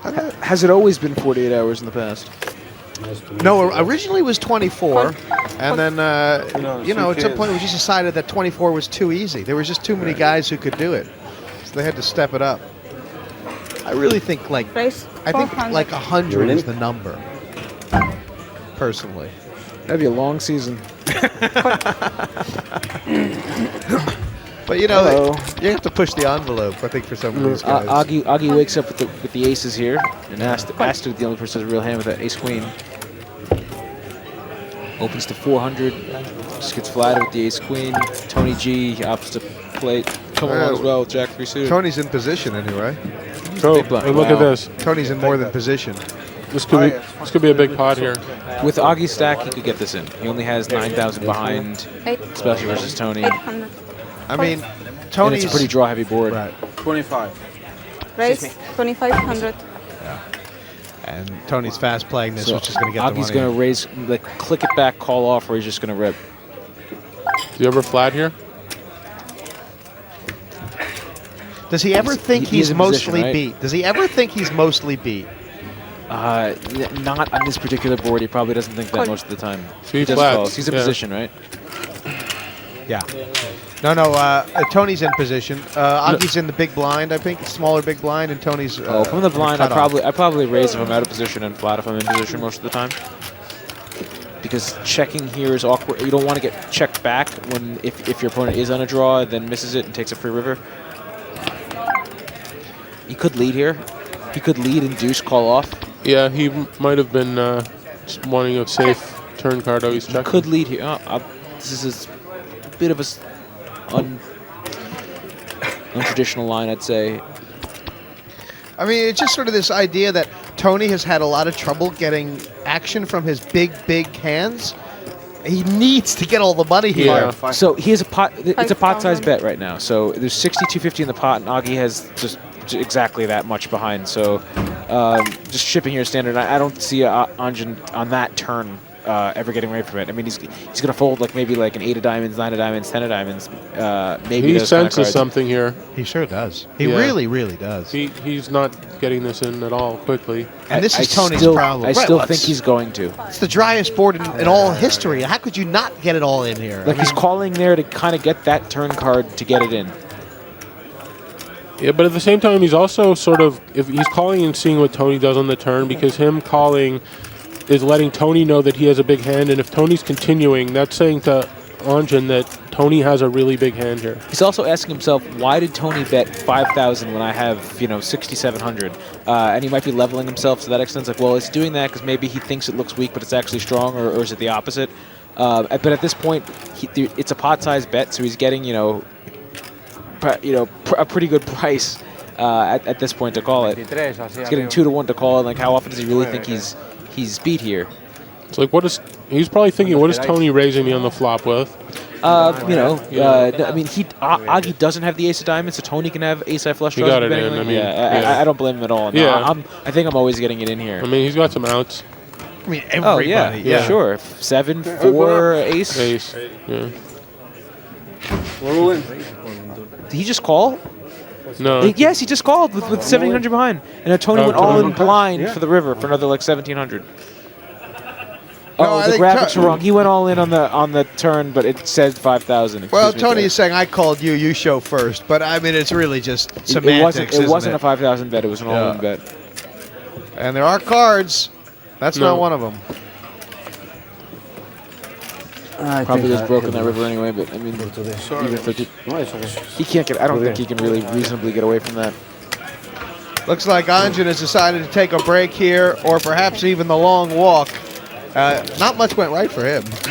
Has it always been 48 hours in the past? No, originally it was 24, and then, at some point we just decided that 24 was too easy. There was just too many guys who could do it, so they had to step it up. I really think like 100 is the number, personally. That'd be a long season. But you have to push the envelope. I think for some of these guys. Augie wakes up with the aces here and asks to the only person who has a real hand with that ace queen. Opens to 400, just gets flatted with the ace queen. Tony G opts to play come along as well with Jack 3 suited. Tony's in position anyway. So look at this. Tony's in more than position. This could be a big pot here. With Augie's stack, he could get this in. He only has 9,000 behind, especially versus Tony. 800. I mean, And Tony's it's a pretty draw-heavy board. Right. 25. Raise 2,500. And Tony's fast playing this, So which is going to get Augie's the money. going to raise, like, click it back, call off, or he's just going to rip. Do you ever flat here? Does he ever think he's he's in position, mostly right? beat? Does he ever think he's mostly beat? Not on this particular board. He probably doesn't think that most of the time. So He just flats, calls. He's in yeah. position, right? Yeah. No. Tony's in position. Augie's in the big blind, I think, smaller big blind, and Tony's. From the blind, I cutoff. probably raise if I'm out of position and flat if I'm in position most of the time. Because checking here is awkward. You don't want to get checked back when if your opponent is on a draw, then misses it and takes a free river. He could lead here. He could lead and deuce call off. Yeah, he might have been just wanting a safe turn card. Always checking. Could lead here. This is a bit of a untraditional line, I'd say. I mean, it's just sort of this idea that Tony has had a lot of trouble getting action from his big hands. He needs to get all the money here. Yeah. So he has a pot. It's a pot-sized 5,000. bet right now. So there's 6,250 in the pot, and Augie has just exactly that much behind. So just shipping here standard. I don't see Anjan on that turn ever getting away from it. I mean, he's going to fold maybe like an 8 of diamonds, 9 of diamonds, 10 of diamonds. Maybe He those kind of senses cards. something here. He sure does. He Yeah. really does. He's not getting this in at all quickly. And this is Tony's still, problem. I Right, still well, think he's going to. It's the driest board in all history. How could you not get it all in here? Like he's calling there to kind of get that turn card to get it in. Yeah, but at the same time, he's also sort of, if he's calling and seeing what Tony does on the turn, because him calling is letting Tony know that he has a big hand, and if Tony's continuing, that's saying to Anjan that Tony has a really big hand here. He's also asking himself, why did Tony bet 5,000 when I have 6,700? And he might be leveling himself to that extent. It's like, well, it's doing that because maybe he thinks it looks weak, but it's actually strong, or is it the opposite? But at this point, it's a pot-sized bet, so he's getting a pretty good price at this point to call it. He's getting 2 to 1 to call it. Like, how often does he really think he's beat here? It's like, he's probably thinking, what is Tony raising me on the flop with? I mean, Augie doesn't have the ace of diamonds, so Tony can have ace high flush He draws. got it depending in, on- I mean, yeah, I don't blame him at all. No, Yeah. I think I'm always getting it in here. I mean, he's got some outs. I mean, Oh everybody. yeah, sure. 7, 4, ace. Ace. Yeah. We're all in. Did he just call? No. Yes, he just called with 1,700 behind, and now Tony went all in blind for the river for another 1,700. No, Oh, I the think graphics were wrong. He went all in on the turn, but it said 5,000. Well, Excuse me, Tony sir. is saying I called you. You show first, but I mean it's really just semantics. It wasn't isn't a 5,000 bet. It was an all-in bet. And there are cards. That's No. not one of them. Probably just broken that river anyway. But I mean, even if it did, No, it's okay. he can't get. I don't think he can really reasonably get away from that. Looks like Anjan has decided to take a break here, or perhaps even the long walk. Not much went right for him.